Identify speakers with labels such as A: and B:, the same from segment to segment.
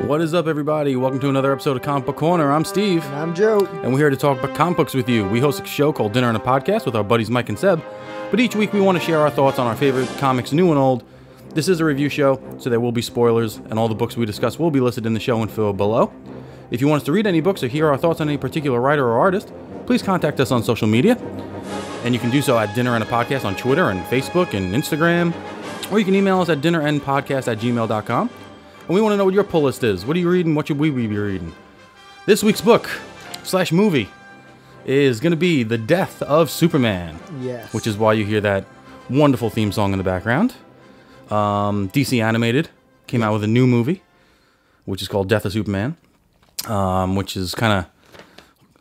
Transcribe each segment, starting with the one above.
A: What is up, everybody? Welcome to another episode of Comic Book Corner. I'm Steve.
B: And I'm Joe.
A: And we're here to talk about comic books with you. We host a show called Dinner and a Podcast with our buddies Mike and Seb. But each week we want to share our thoughts on our favorite comics, new and old. This is a review show, so there will be spoilers, and all the books we discuss will be listed in the show info below. If you want us to read any books or hear our thoughts on any particular writer or artist, please contact us on social media. And you can do so at Dinner and a Podcast on Twitter and Facebook and Instagram. Or you can email us at dinnerandpodcast@gmail.com. And we want to know what your pull list is. What are you reading? What should we be reading? This week's book / movie is going to be The Death of Superman.
B: Yes.
A: Which is why you hear that wonderful theme song in the background. DC Animated came out with a new movie, which is called Death of Superman, which is kind of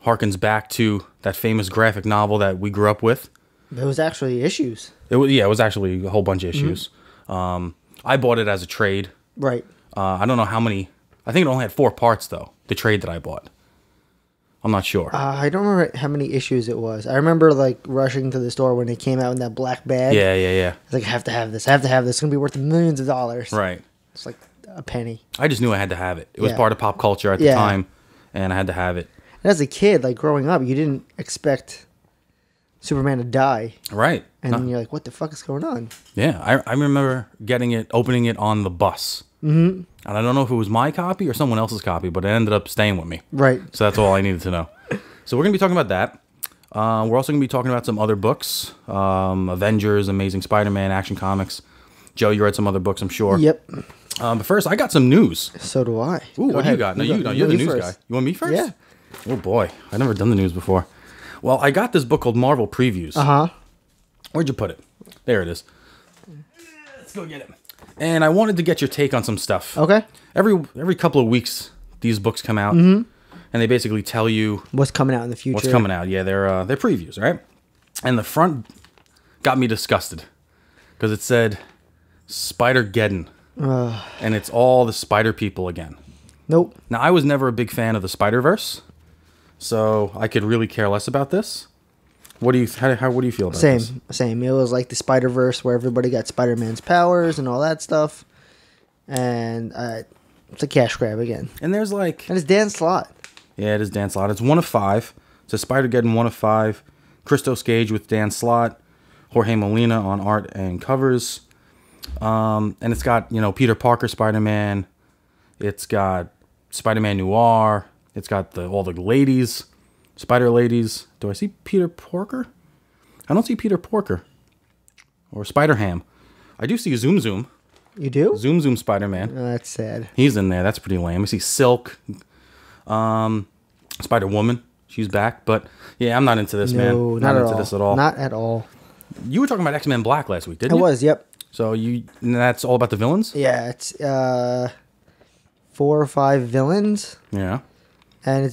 A: harkens back to that famous graphic novel that we grew up with.
B: There was actually issues.
A: It was actually a whole bunch of issues. I bought it as a trade.
B: Right.
A: I don't know how many. I think it only had 4 parts, though, the trade that I bought. I'm not sure.
B: I don't remember how many issues it was. I remember, like, rushing to the store when it came out in that black bag.
A: Yeah.
B: It's like, I have to have this. I have to have this. It's going to be worth millions of dollars.
A: Right.
B: It's like a penny.
A: I just knew I had to have it. It was
B: Yeah.
A: part of pop culture at the time, and I had to have it.
B: And as a kid, like, growing up, you didn't expect Superman to die.
A: Right.
B: And then you're like, what the fuck is going on?
A: Yeah, I remember opening it on the bus. Mm-hmm. And I don't know if it was my copy or someone else's copy, but it ended up staying with me.
B: Right.
A: So that's all I needed to know. So we're going to be talking about that. We're also going to be talking about some other books. Avengers, Amazing Spider-Man, Action Comics. Joe, you read some other books, I'm sure.
B: Yep.
A: But first, I got some news.
B: So do I.
A: Ooh, what do you got? No, you're the news
B: first.
A: guy. You want me first?
B: Yeah.
A: Oh, boy. I've never done the news before. Well, I got this book called Marvel Previews.
B: Uh-huh.
A: Where'd you put it? There it is. Let's go get it. And I wanted to get your take on some stuff.
B: Okay.
A: Every couple of weeks, these books come out, and they basically tell you
B: What's coming out in the future.
A: what's coming out. Yeah, they're previews, right? And the front got me disgusted because it said Spider-Geddon, and it's all the Spider people again.
B: Nope.
A: Now, I was never a big fan of the Spider-Verse, so I could really care less about this. What do you feel about this?
B: Same. It was like the Spider-Verse where everybody got Spider-Man's powers and all that stuff. And it's a cash grab again.
A: And there's like...
B: And it's Dan Slott.
A: Yeah, it is Dan Slott. It's 1 of 5. It's a Spider-Geddon 1 of 5. Christos Gage with Dan Slott. Jorge Molina on art and covers. And it's got, Peter Parker Spider-Man. It's got Spider-Man Noir. It's got all the ladies. Spider ladies. Do I see Peter Porker? I don't see Peter Porker. Or Spider-Ham. I do see Zoom Zoom.
B: You do?
A: Zoom Zoom Spider-Man.
B: Oh, that's sad.
A: He's in there. That's pretty lame. I see Silk. Spider-Woman. She's back. But, yeah, I'm not into this, man.
B: No,
A: Not into this at all.
B: Not at all.
A: You were talking about X-Men Black last week, didn't you?
B: I was, yep.
A: So and that's all about the villains?
B: Yeah, it's 4 or 5 villains.
A: Yeah.
B: And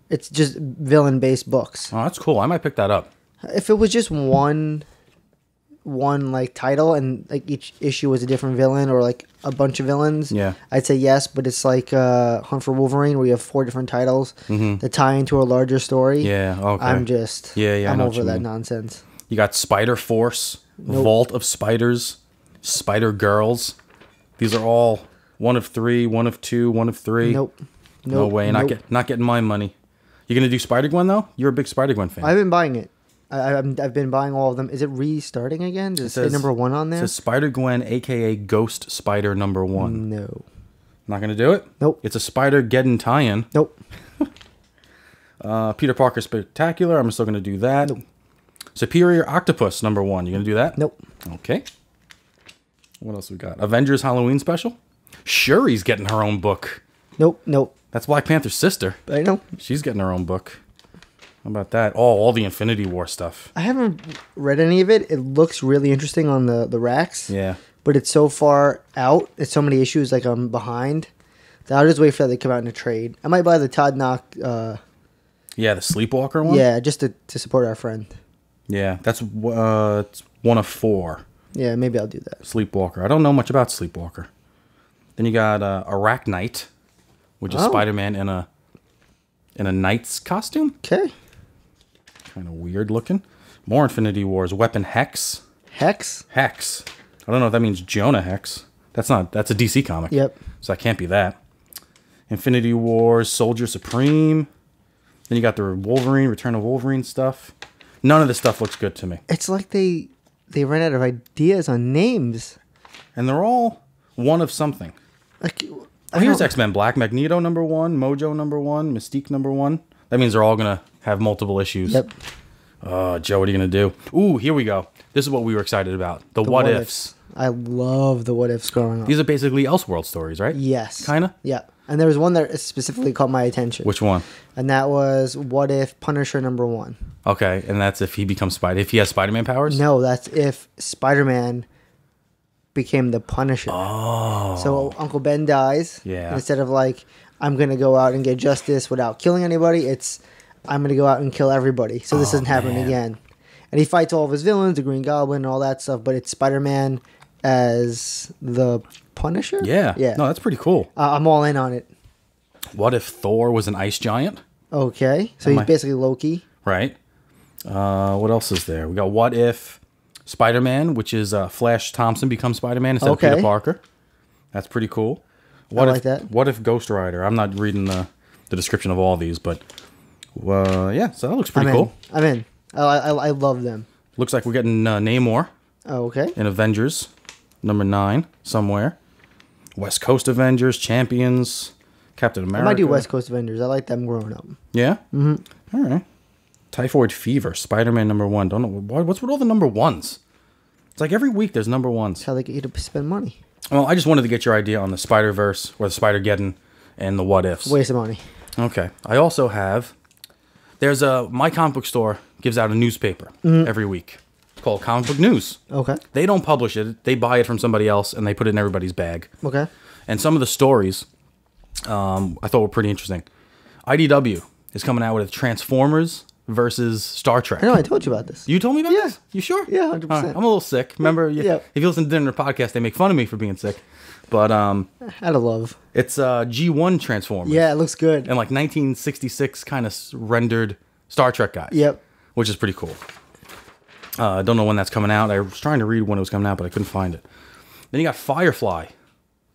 B: it's just villain-based books.
A: Oh, that's cool. I might pick that up.
B: If it was just one like title and like each issue was a different villain or like a bunch of villains,
A: Yeah.
B: I'd say yes. But it's like Hunt for Wolverine where you have 4 different titles that tie into a larger story.
A: Yeah, okay.
B: I'm
A: I know what
B: over
A: you
B: that
A: mean.
B: nonsense.
A: You got Spider Force, Vault of Spiders, Spider Girls. These are all 1 of 3, 1 of 2, 1 of 3.
B: Nope.
A: No way. Not getting my money. You gonna do Spider-Gwen though? You're a big Spider-Gwen fan.
B: I've been buying it. I've been buying all of them. Is it restarting again? Does it say number 1 on there?
A: It says Spider-Gwen, aka Ghost Spider number 1.
B: No.
A: Not gonna do it?
B: Nope.
A: It's a Spider-Geddon tie-in.
B: Nope.
A: Peter Parker Spectacular. I'm still gonna do that.
B: Nope.
A: Superior Octopus number 1. You gonna do that?
B: Nope.
A: Okay. What else we got? Avengers Halloween special. Shuri's getting her own book.
B: Nope.
A: That's Black Panther's sister.
B: I know.
A: She's getting her own book. How about that? Oh, all the Infinity War stuff.
B: I haven't read any of it. It looks really interesting on the racks.
A: Yeah.
B: But it's so far out. It's so many issues like I'm behind. That I'll just wait for that to come out in a trade. I might buy the Todd Knock.
A: Yeah, the Sleepwalker one?
B: Yeah, just to support our friend.
A: Yeah, that's it's 1 of 4.
B: Yeah, maybe I'll do that.
A: Sleepwalker. I don't know much about Sleepwalker. Then you got Arachnite, which is Spider-Man in a knight's costume.
B: Okay.
A: Kind of weird looking. More Infinity Wars. Weapon Hex.
B: Hex?
A: Hex. I don't know if that means Jonah Hex. That's a DC comic.
B: Yep.
A: So that can't be that. Infinity Wars, Soldier Supreme. Then you got the Wolverine, Return of Wolverine stuff. None of this stuff looks good to me.
B: It's like they ran out of ideas on names.
A: And they're all one of something.
B: Like,
A: Here's X-Men Black. Magneto #1, Mojo #1, Mystique #1. That means they're all going to have multiple issues.
B: Yep.
A: Joe, what are you going to do? Ooh, here we go. This is what we were excited about. The what ifs.
B: I love the what ifs growing up.
A: These are basically Elseworld stories, right?
B: Yes.
A: Kinda?
B: Yeah. And there was one that specifically caught my attention.
A: Which one?
B: And that was what if Punisher #1.
A: Okay, and that's if he becomes Spider. If he has Spider-Man powers?
B: No, that's if Spider-Man became the Punisher.
A: Oh.
B: So Uncle Ben dies.
A: Yeah.
B: And instead of like, I'm going to go out and get justice without killing anybody, it's, I'm going to go out and kill everybody. So this doesn't happen again. And he fights all of his villains, the Green Goblin and all that stuff, but it's Spider-Man as the Punisher?
A: Yeah.
B: Yeah.
A: No, that's pretty cool.
B: I'm all in on it.
A: What if Thor was an ice giant?
B: Okay. So he's basically Loki.
A: Right. What else is there? We got what if Spider-Man, which is Flash Thompson, becomes Spider-Man instead of Peter Parker. That's pretty cool. What
B: I
A: if,
B: like that.
A: What if Ghost Rider? I'm not reading the description of all these, but yeah, so that looks pretty cool.
B: I'm in. I love them.
A: Looks like we're getting Namor
B: Okay.
A: in Avengers #9 somewhere. West Coast Avengers, Champions, Captain America.
B: I might do West Coast Avengers. I like them growing up.
A: Yeah? Mm-hmm. All right. Typhoid Fever, Spider-Man #1. Don't know. What's with all the #1s? It's like every week there's #1s.
B: That's how they get you to spend money.
A: Well, I just wanted to get your idea on the Spider-Verse, or the Spider-Geddon, and the what ifs.
B: Waste of money.
A: Okay. I also have... There's my comic book store gives out a newspaper every week called Comic Book News.
B: Okay.
A: They don't publish it. They buy it from somebody else, and they put it in everybody's bag.
B: Okay.
A: And some of the stories I thought were pretty interesting. IDW is coming out with Transformers versus Star Trek.
B: I know, I told you about this.
A: You told me about this? You sure?
B: Yeah, 100%.
A: Right. I'm a little sick. Remember, if you listen to Dinner Podcast, they make fun of me for being sick. But
B: out of love.
A: it's G1 Transformers.
B: Yeah, it looks good.
A: And like 1966 kind of rendered Star Trek guys.
B: Yep.
A: Which is pretty cool. I don't know when that's coming out. I was trying to read when it was coming out, but I couldn't find it. Then you got Firefly,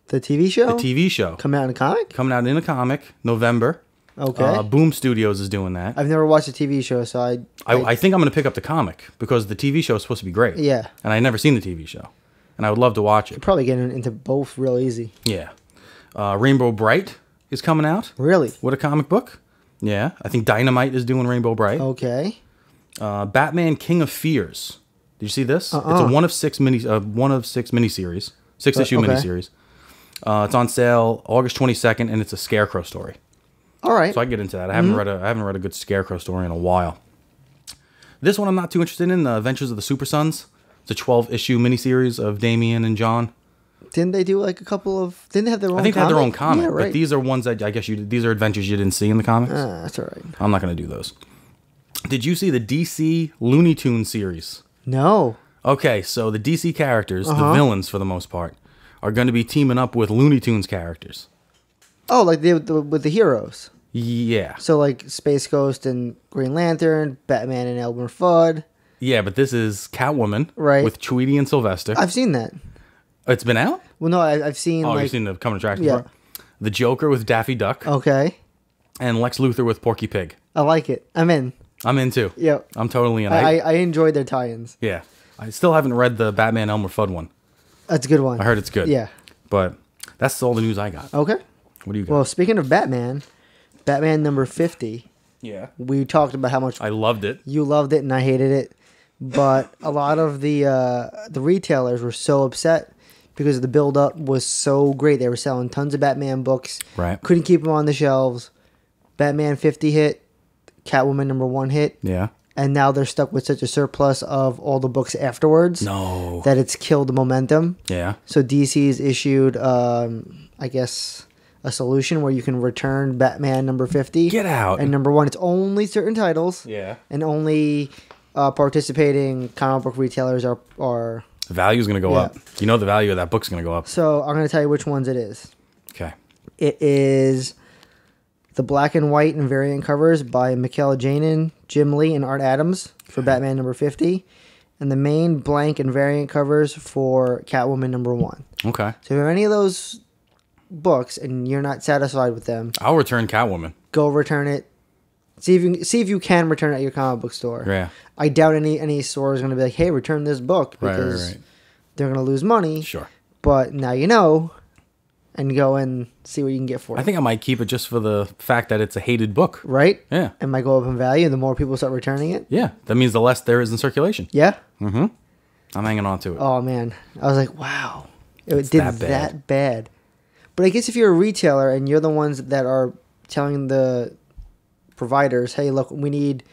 B: The TV show?
A: the TV show.
B: Coming out in a comic?
A: Coming out in a comic, November.
B: Okay.
A: Boom Studios is doing that.
B: I've never watched a TV show, so
A: I think I'm going to pick up the comic because the TV show is supposed to be great.
B: Yeah.
A: And I've never seen the TV show. And I would love to watch it.
B: probably getting into both real easy.
A: Yeah. Rainbow Bright is coming out.
B: Really?
A: What a comic book. Yeah. I think Dynamite is doing Rainbow Bright.
B: Okay.
A: Batman King of Fears. Did you see this? It's a one of six miniseries. 6-issue miniseries. It's on sale August 22nd, and it's a Scarecrow story.
B: All right.
A: So I get into that. I haven't read a good Scarecrow story in a while. This one I'm not too interested in. The Adventures of the Super Sons. It's a 12-issue miniseries of Damian and John.
B: Didn't they do like a couple of... Didn't they have their own
A: I think they have their own comic,
B: Yeah, right.
A: but these are ones that I guess these are adventures you didn't see in the comics.
B: That's all right.
A: I'm not going to do those. Did you see the DC Looney Tunes series?
B: No.
A: Okay, so the DC characters, the villains for the most part, are going to be teaming up with Looney Tunes characters.
B: Oh, like with the heroes.
A: Yeah.
B: So like Space Ghost and Green Lantern, Batman and Elmer Fudd.
A: Yeah, but this is Catwoman with Tweety and Sylvester.
B: I've seen that.
A: It's been out?
B: Well, no, I've seen.
A: Oh, you've seen the coming attractions?
B: Yeah.
A: The Joker with Daffy Duck.
B: Okay.
A: And Lex Luthor with Porky Pig.
B: I like it. I'm in.
A: I'm in too.
B: Yep.
A: I'm totally in.
B: I enjoyed their tie-ins.
A: Yeah. I still haven't read the Batman Elmer Fudd one.
B: That's a good one.
A: I heard it's good.
B: Yeah.
A: But that's all the news I got.
B: Okay.
A: What do you got?
B: Well, speaking of Batman number 50.
A: Yeah.
B: We talked about how much
A: I loved it.
B: you loved it and I hated it, but a lot of the retailers were so upset because the build-up was so great. They were selling tons of Batman books.
A: Right.
B: Couldn't keep them on the shelves. Batman 50 hit. Catwoman #1 hit.
A: Yeah.
B: And now they're stuck with such a surplus of all the books afterwards.
A: No.
B: That it's killed the momentum.
A: Yeah.
B: So DC's issued, I guess, a solution where you can return Batman number 50.
A: Get out.
B: And #1, it's only certain titles.
A: Yeah.
B: And only participating comic book retailers are...
A: The value's going to go up. You know the value of that book's going to go up.
B: So I'm going to tell you which ones it is.
A: Okay.
B: It is the black and white and variant covers by Michaela Janin, Jim Lee, and Art Adams for Batman number 50. And the main blank and variant covers for Catwoman #1.
A: Okay.
B: So if you have any of those books and you're not satisfied with them,
A: I'll return Catwoman.
B: go return it. See if you can return it at your comic book store.
A: Yeah.
B: I doubt any store is going to be like, hey, return this book because
A: Right.
B: they're going to lose money.
A: Sure.
B: But now you know, and go and see what you can get for it.
A: I think I might keep it just for the fact that it's a hated book.
B: Right?
A: Yeah.
B: It might go up in value the more people start returning it.
A: Yeah. That means the less there is in circulation.
B: Yeah?
A: I'm hanging on to it.
B: Oh, man. I was like, wow. It did
A: that bad.
B: that bad. But I guess if you're a retailer and you're the ones that are telling the providers, hey, look, we need,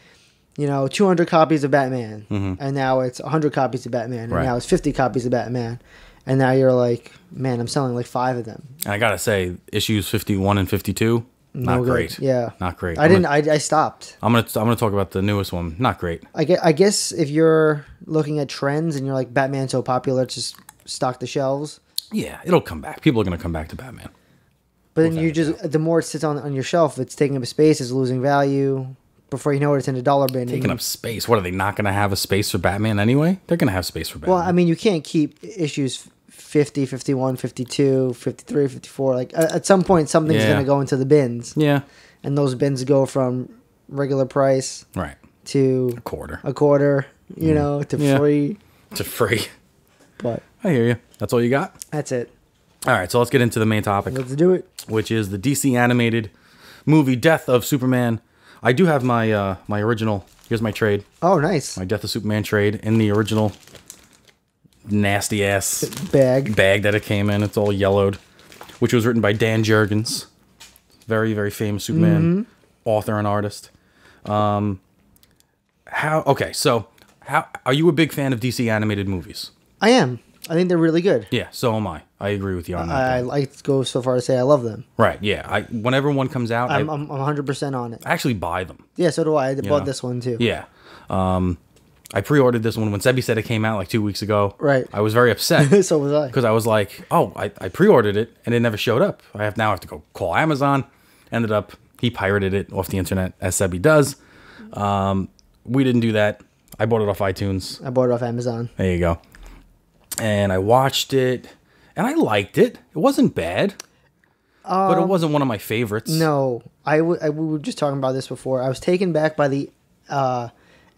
B: 200 copies of Batman. And now it's 100 copies of Batman. And
A: Right.
B: now it's 50 copies of Batman. And now you're like, man, I'm selling like 5 of them.
A: And I got to say, issues 51 and 52, not
B: No good.
A: great.
B: Yeah.
A: Not great.
B: I stopped.
A: I'm gonna talk about the newest one. Not great.
B: I guess if you're looking at trends and you're like, Batman's so popular, just stock the shelves.
A: Yeah, it'll come back. People are gonna come back to Batman.
B: But then the more it sits on your shelf, it's taking up space, it's losing value. Before you know it, it's in a dollar bin.
A: Taking up space. What, are they not gonna have a space for Batman anyway? They're gonna have space for Batman.
B: Well, I mean, you can't keep issues 50, 51, 52, 53, 54. Like, at some point, something's going to go into the bins.
A: Yeah.
B: And those bins go from regular price
A: Right.
B: to
A: A quarter.
B: to free.
A: To free.
B: But
A: I hear you. That's all you got?
B: that's it.
A: All right, so let's get into the main topic,
B: Let's do it.
A: which is the DC animated movie Death of Superman. I do have my my original. Here's my trade.
B: Oh, nice.
A: My Death of Superman trade in the original nasty ass
B: Bag.
A: that it came in. It's all yellowed, which was written by Dan Jurgens, very, very famous Superman author and artist. So how are you a big fan of DC animated movies?
B: I am. I think they're really good.
A: Yeah, so am I. I agree with you on that.
B: I like to go so far to say I love them.
A: Right, yeah. Whenever one comes out,
B: I'm 100% on it.
A: I actually buy them.
B: Yeah, so do I. I bought
A: know?
B: this one too.
A: Yeah. I pre-ordered this one when Sebi said it came out like 2 weeks ago.
B: Right.
A: I was very upset.
B: So was I.
A: Because I was like, oh, I pre-ordered it and it never showed up. I have to go call Amazon. Ended up, he pirated it off the internet, as Sebi does. We didn't do that. I bought it off iTunes.
B: I bought it off Amazon.
A: There you go. And I watched it, and I liked it. It wasn't bad, but it wasn't one of my favorites.
B: No, we were just talking about this before. I was taken back by the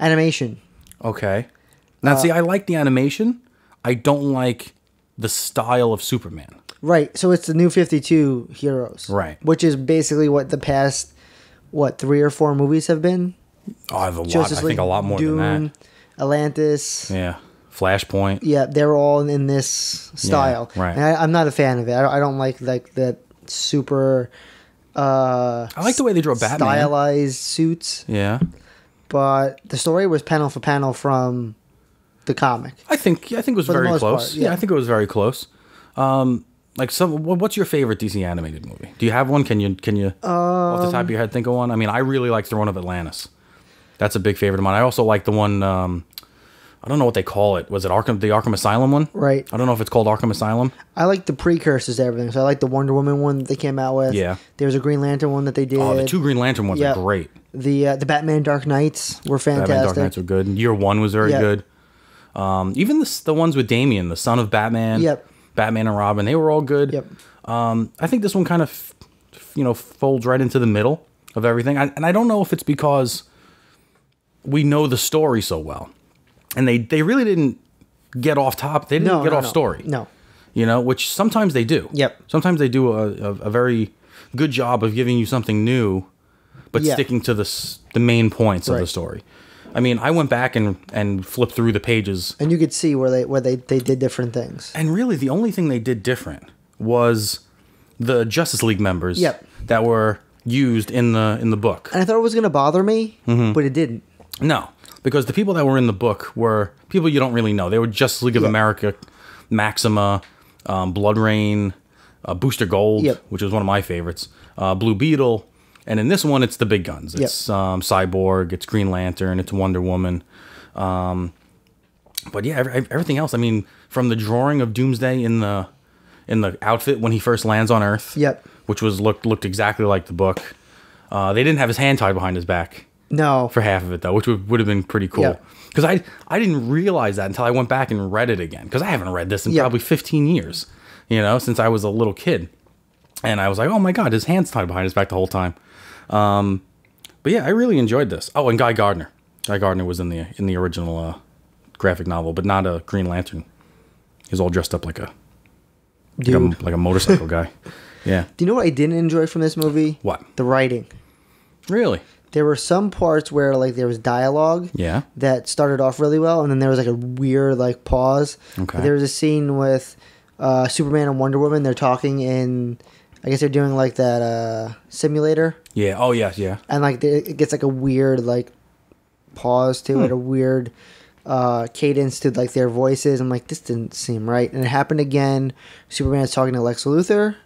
B: animation.
A: Okay. Now, see, I like the animation. I don't like the style of Superman.
B: Right, so it's the new 52 heroes.
A: Right.
B: Which is basically what the past, 3 or 4 movies have been.
A: Oh, I have a lot.
B: Justice
A: I think a
B: League,
A: lot more
B: Dune,
A: than that.
B: Atlantis.
A: Yeah. Flashpoint.
B: Yeah, they're all in this style.
A: Yeah, right.
B: And I'm not a fan of it. I don't like that super
A: I like the way they draw Batman.
B: stylized suits.
A: Yeah.
B: But the story was panel for panel from the comic.
A: I think it was
B: For the
A: very
B: most
A: close.
B: part, yeah.
A: I think it was very close. What's your favorite DC animated movie? Do you have one? Can you off the top of your head think of one? I mean, I really like Throne of Atlantis. That's a big favorite of mine. I also like the one. I don't know what they call it. Was it the Arkham Asylum one?
B: Right.
A: I don't know if it's called Arkham Asylum.
B: I like the precursors to everything. So I like the Wonder Woman one that they came out with.
A: Yeah.
B: There was a Green Lantern one that they did.
A: Oh, the 2 Green Lantern ones
B: Yeah.
A: are great.
B: The Batman Dark Knights were fantastic.
A: Batman Dark Knights were good. Year 1 was very
B: Yeah.
A: good. Even the ones with Damian, the son of Batman.
B: Yep.
A: Batman and Robin, they were all good.
B: Yep.
A: I think this one kind of, folds right into the middle of everything. And I don't know if it's because we know the story so well. And they really didn't get off top. They didn't get off story.
B: No.
A: Which sometimes they do.
B: Yep.
A: Sometimes they do a very good job of giving you something new, but
B: Yeah.
A: sticking to the main points of the
B: Right.
A: story. I mean, I went back and flipped through the pages.
B: And you could see where they did different things.
A: And really, the only thing they did different was the Justice League members
B: Yep.
A: that were used in the book.
B: And I thought it was going to bother me, but it didn't.
A: No, because the people that were in the book were people you don't really know. They were Justice League of America, Maxima, Blood Rain, Booster Gold,
B: Yep.
A: which was one of my favorites, Blue Beetle, and in this one, it's the big guns. It's Cyborg, it's Green Lantern, it's Wonder Woman. But yeah, everything else. I mean, from the drawing of Doomsday in the outfit when he first lands on Earth,
B: Yep.
A: which was looked exactly like the book. They didn't have his hand tied behind his back.
B: No.
A: For half of it, though, which would have been pretty cool.
B: Yeah.
A: Because I didn't realize that until I went back and read it again. Because I haven't read this in
B: Yeah.
A: probably 15 years, since I was a little kid. And I was like, oh my God, his hand's tied behind his back the whole time. But yeah, I really enjoyed this. Oh, and Guy Gardner. Guy Gardner was in the original graphic novel, but not a Green Lantern. He's all dressed up like a motorcycle guy. Yeah.
B: Do you know what I didn't enjoy from this movie?
A: What?
B: The writing.
A: Really?
B: There were some parts where like there was dialogue.
A: Yeah.
B: That started off really well, and then there was like a weird like pause.
A: Okay.
B: There was a scene with Superman and Wonder Woman. They're talking in, I guess they're doing like that simulator.
A: Yeah. Oh yeah. Yeah.
B: And like it gets like a weird like pause to it, a weird cadence to like their voices. I'm like, this didn't seem right. And it happened again. Superman's talking to Lex Luthor,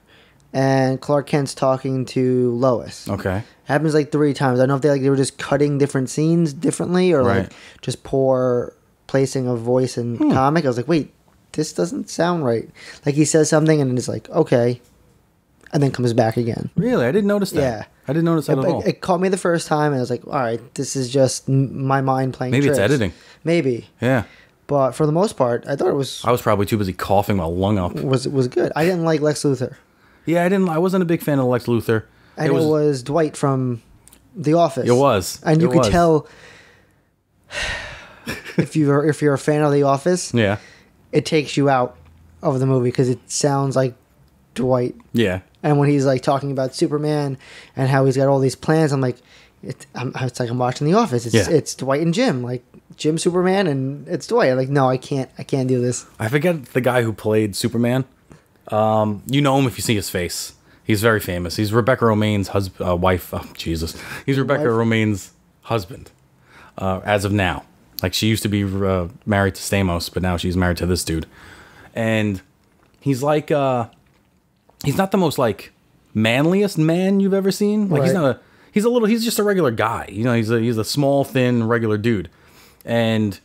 B: and Clark Kent's talking to Lois.
A: Okay. It
B: happens like 3 times. I don't know if they were just cutting different scenes differently, or like just poor placing of voice in comic. I was like, wait, this doesn't sound right. Like he says something and it's like, okay, and then comes back again.
A: Really? I didn't notice that.
B: Yeah.
A: I didn't notice that at all.
B: It caught me the first time, and I was like, all right, this is just my mind playing
A: Maybe
B: tricks.
A: it's editing.
B: Maybe.
A: Yeah.
B: But for the most part, I thought it was...
A: I was probably too busy coughing my lung up.
B: Was good. I didn't like Lex Luthor.
A: Yeah, I wasn't a big fan of Lex Luthor.
B: And it was Dwight from The Office.
A: It was.
B: And you could tell... if you're a fan of The Office...
A: Yeah.
B: It takes you out of the movie because it sounds like Dwight.
A: Yeah.
B: And when he's like talking about Superman and how he's got all these plans, I'm like, it's like I'm watching The Office. It's Dwight and Jim, like Jim Superman, and it's Dwight. I'm like, no, I can't do this.
A: I forget the guy who played Superman. You know him if you see his face. He's very famous. He's Rebecca Romaine's wife. Oh, Jesus. He's Rebecca Romaine's husband as of now. Like, she used to be married to Stamos, but now she's married to this dude. And he's like, he's not the most, like, manliest man you've ever seen. Like, he's just a regular guy. You know, he's a small, thin, regular dude. And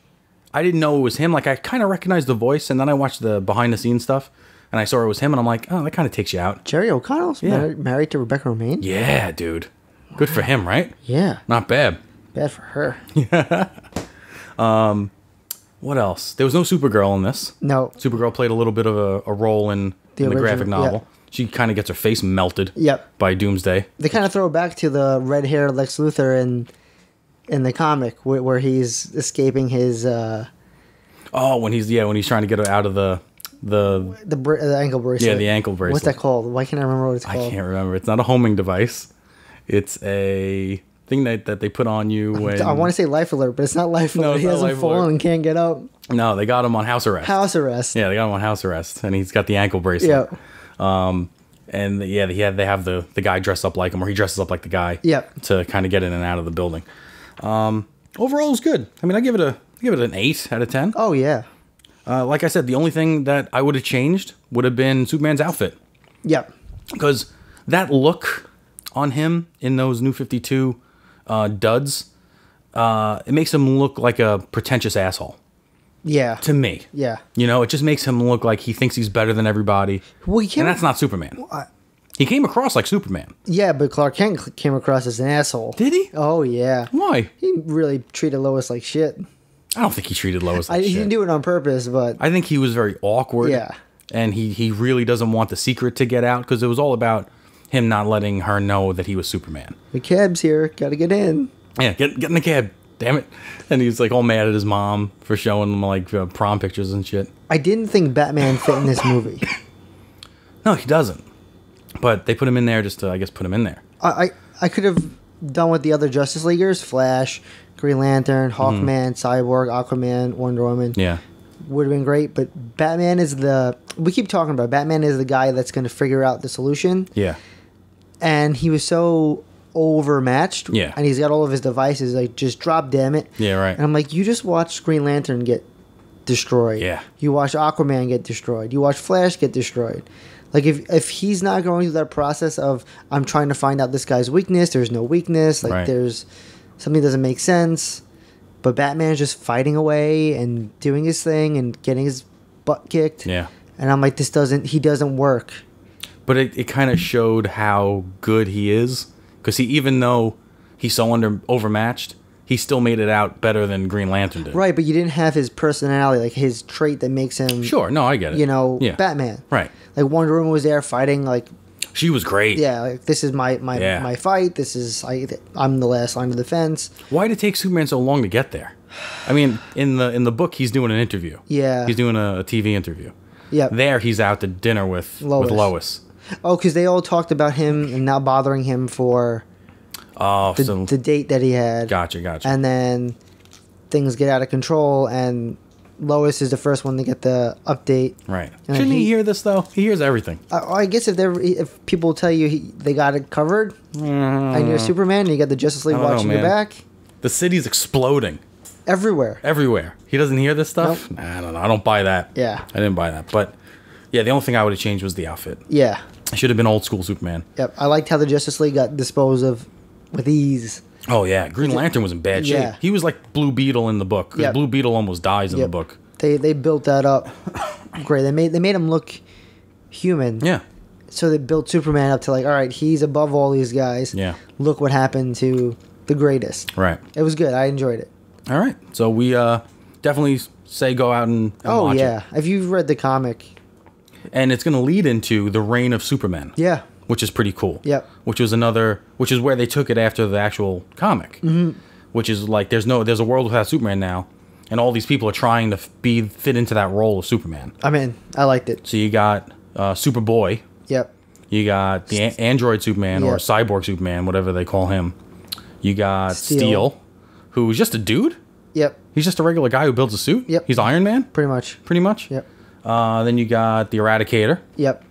A: I didn't know it was him. Like, I kind of recognized the voice, and then I watched the behind-the-scenes stuff, and I saw it was him, and I'm like, oh, that kind of takes you out.
B: Jerry O'Connell's married to Rebecca Romaine?
A: Yeah, dude. Good for him, right?
B: Yeah.
A: Not bad.
B: Bad for her.
A: What else? There was no Supergirl in this.
B: No.
A: Supergirl played a little bit of a role in the graphic novel. Yeah. She kind of gets her face melted by Doomsday.
B: They kind of throw it back to the red-haired Lex Luthor in the comic where he's escaping his...
A: when he's trying to get out of the
B: ankle bracelet.
A: Yeah, the ankle bracelet.
B: What's that called? Why can't I remember what it's called?
A: I can't remember. It's not a homing device. It's a thing that they put on you when...
B: I want to say Life Alert, but it's not Life Alert. He hasn't fallen and can't get up.
A: No, they got him on house arrest.
B: House arrest.
A: Yeah, they got him on house arrest, and he's got the ankle bracelet.
B: Yeah.
A: And yeah, they have the guy dress up like him, or he dresses up like the guy.
B: Yeah.
A: To kind of get in and out of the building. Overall, it was good. I mean, I give it an 8 out of 10.
B: Oh yeah.
A: Like I said, the only thing that I would have changed would have been Superman's outfit.
B: Yeah.
A: Because that look on him in those New 52 duds, it makes him look like a pretentious asshole.
B: Yeah.
A: To me.
B: Yeah.
A: You know, it just makes him look like he thinks he's better than everybody.
B: Well,
A: and that's not Superman. He came across like Superman.
B: Yeah, but Clark Kent came across as an asshole.
A: Did he?
B: Oh, yeah.
A: Why?
B: He really treated Lois like shit.
A: I don't think he treated Lois like shit.
B: He didn't do it on purpose, but...
A: I think he was very awkward.
B: Yeah.
A: And he really doesn't want the secret to get out, because it was all about him not letting her know that he was Superman.
B: The cab's here. Gotta get in.
A: Yeah, get in the cab. Damn it. And he was like all mad at his mom for showing him like prom pictures and shit.
B: I didn't think Batman fit in this movie.
A: No, he doesn't. But they put him in there just to, I guess, put him in there.
B: I could have done with the other Justice Leaguers. Flash, Green Lantern, Hawkman, Cyborg, Aquaman, Wonder Woman.
A: Yeah.
B: Would have been great, but Batman is we keep talking about it. Batman is the guy that's going to figure out the solution.
A: Yeah.
B: And he was so overmatched.
A: Yeah.
B: And he's got all of his devices, like, just drop, damn it.
A: Yeah, right.
B: And I'm like, you just watched Green Lantern get destroyed.
A: Yeah.
B: You watch Aquaman get destroyed. You watch Flash get destroyed. Like, if he's not going through that process of, I'm trying to find out this guy's weakness, there's no weakness, like, there's something doesn't make sense. But Batman's just fighting away and doing his thing and getting his butt kicked.
A: Yeah.
B: And I'm like, he doesn't work.
A: But it kind of showed how good he is. Because even though he's so overmatched, he still made it out better than Green Lantern did.
B: Right, but you didn't have his personality, like his trait that makes him...
A: Sure, no, I get it.
B: You know, Batman.
A: Right.
B: Like Wonder Woman was there fighting, like...
A: She was great.
B: Yeah, like, this is my fight. This is I'm the last line of defense.
A: Why did it take Superman so long to get there? I mean, in the book, he's doing an interview.
B: Yeah.
A: He's doing a TV interview.
B: Yeah.
A: There, he's out to dinner with Lois.
B: Oh, because they all talked about him and not bothering him for the date that he had.
A: Gotcha.
B: And then things get out of control, and Lois is the first one to get the update.
A: Right.
B: And
A: Shouldn't he hear this, though? He hears everything.
B: I guess if people tell you they got it covered, and you're Superman, and you got the Justice League watching your back.
A: The city's exploding.
B: Everywhere.
A: He doesn't hear this stuff?
B: Nope.
A: I don't know. I don't buy that.
B: Yeah.
A: I didn't buy that. But, yeah, the only thing I would have changed was the outfit.
B: Yeah.
A: It should have been old school Superman.
B: Yep. I liked how the Justice League got disposed of with ease.
A: Oh, yeah. Green Lantern was in bad shape.
B: Yeah.
A: He was like Blue Beetle in the book. Because Blue Beetle almost dies in the book.
B: They built that up great. They made him look human.
A: Yeah.
B: So they built Superman up to like, all right, he's above all these guys.
A: Yeah.
B: Look what happened to the greatest.
A: Right.
B: It was good. I enjoyed it.
A: All right. So we definitely say go out and watch it.
B: If you've read the comic.
A: And it's going to lead into the reign of Superman.
B: Yeah.
A: Which is pretty cool.
B: Yep.
A: Which is where they took it after the actual comic. Mm-hmm. Which is like there's a world without Superman now, and all these people are trying to fit into that role of Superman.
B: I mean, I liked it.
A: So you got Superboy.
B: Yep.
A: You got the Android Superman or Cyborg Superman, whatever they call him. You got Steel, who's just a dude.
B: Yep.
A: He's just a regular guy who builds a suit.
B: Yep.
A: He's Iron Man.
B: Pretty much.
A: Yep. Then you got the Eradicator.
B: Yep.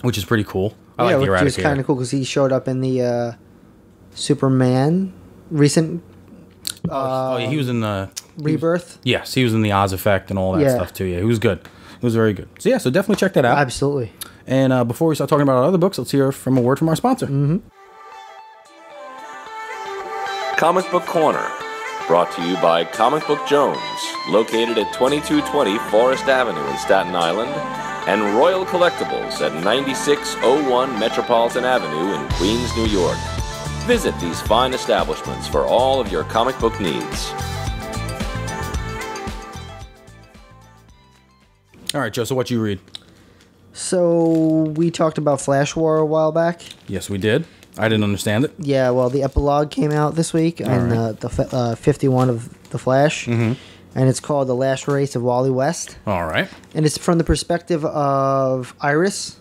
A: Which is pretty cool. I like the Eradicator.
B: Which is kind of cool because he showed up in the Superman recent.
A: He was in the
B: Rebirth.
A: Yes, he was in the Oz Effect and all that stuff too. Yeah, he was good. It was very good. So yeah, so definitely check that out.
B: Absolutely.
A: And before we start talking about our other books, let's hear from a word from our sponsor.
B: Mm-hmm.
C: Comic Book Corner, brought to you by Comic Book Jones, located at 2220 Forest Avenue in Staten Island, and Royal Collectibles at 9601 Metropolitan Avenue in Queens, New York. Visit these fine establishments for all of your comic book needs.
A: All right, Joe, so what you read?
B: So we talked about Flash War a while back.
A: Yes, we did. I didn't understand it.
B: Yeah, well, the epilogue came out this week on the 51 of The Flash. Mm-hmm. And it's called The Last Race of Wally West.
A: All right.
B: And it's from the perspective of Iris,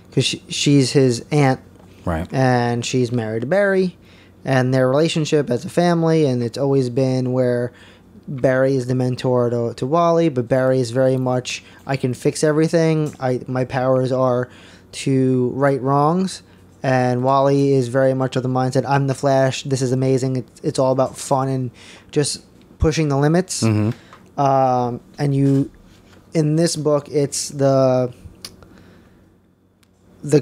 B: because she's his aunt.
A: Right.
B: And she's married to Barry, and their relationship as a family, and it's always been where Barry is the mentor to Wally, but Barry is very much, I can fix everything. My powers are to right wrongs. And Wally is very much of the mindset, I'm the Flash, this is amazing. It's all about fun and just pushing the limits. Mm-hmm. And in this book, it's the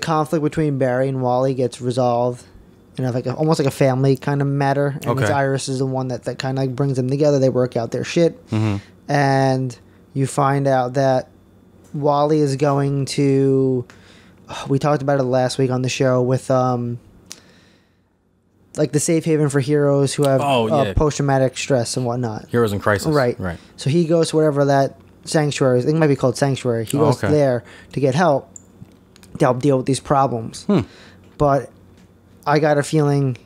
B: conflict between Barry and Wally gets resolved in almost like a family kind of matter. And it's Iris is the one that kind of brings them together. They work out their shit. Mm-hmm. And you find out that Wally is going to... We talked about it last week on the show with like the safe haven for heroes who have post-traumatic stress and whatnot.
A: Heroes in Crisis.
B: Right. So he goes to whatever that sanctuary, I think it might be called Sanctuary. He goes there to get help to help deal with these problems. But I got a feeling